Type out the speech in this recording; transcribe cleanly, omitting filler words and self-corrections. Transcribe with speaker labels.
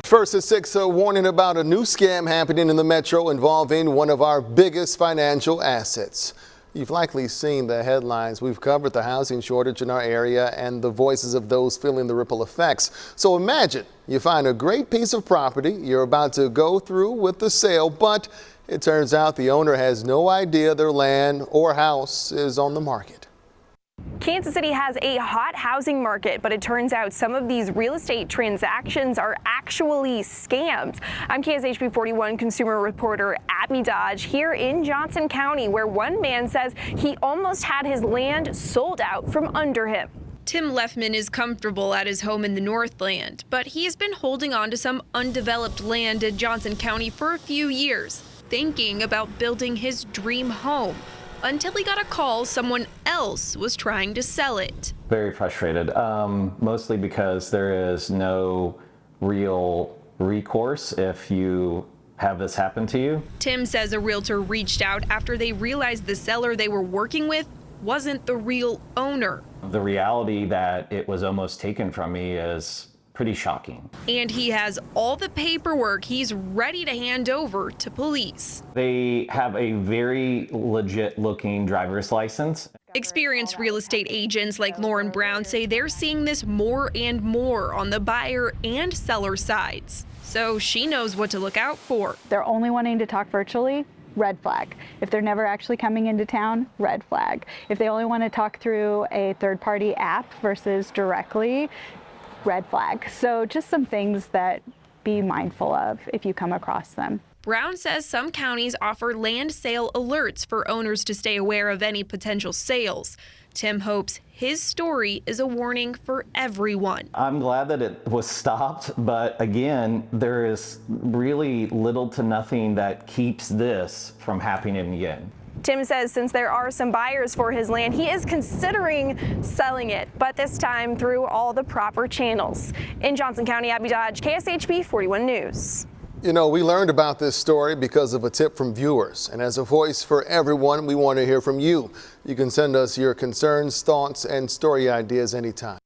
Speaker 1: First at 6, a warning about a new scam happening in the metro involving one of our biggest financial assets. You've likely seen the headlines. We've covered the housing shortage in our area and the voices of those feeling the ripple effects. So imagine you find a great piece of property you're about to go through with the sale, but it turns out the owner has no idea their land or house is on the market.
Speaker 2: Kansas City has a hot housing market, but it turns out some of these real estate transactions are actually scams. I'm KSHP 41 consumer reporter Abby Dodge here in Johnson County, where one man says he almost had his land sold out from under him.
Speaker 3: Tim Leffman is comfortable at his home in the Northland, but he's been holding on to some undeveloped land in Johnson County for a few years, thinking about building his dream home, until he got a call someone else was trying to sell it.
Speaker 4: Very frustrated, mostly because there is no real recourse if you have this happen to you.
Speaker 3: Tim says a realtor reached out after they realized the seller they were working with wasn't the real owner.
Speaker 4: The reality that it was almost taken from me is pretty shocking.
Speaker 3: And he has all the paperwork he's ready to hand over to police.
Speaker 4: They have a very legit looking driver's license.
Speaker 3: Experienced real estate agents like Lauren Brown say they're seeing this more and more on the buyer and seller sides. So she knows what to look out for.
Speaker 5: They're only wanting to talk virtually. Red flag. If they're never actually coming into town, red flag. If they only want to talk through a third-party app versus directly, red flag. So just some things that be mindful of if you come across them.
Speaker 3: Brown says some counties offer land sale alerts for owners to stay aware of any potential sales. Tim hopes his story is a warning for everyone.
Speaker 4: I'm glad that it was stopped, but again, there is really little to nothing that keeps this from happening again.
Speaker 2: Tim says since there are some buyers for his land, he is considering selling it, but this time through all the proper channels. In Johnson County, Abby Dodge, KSHP 41 News.
Speaker 1: You know, we learned about this story because of a tip from viewers. And as a voice for everyone, we want to hear from you. You can send us your concerns, thoughts, and story ideas anytime.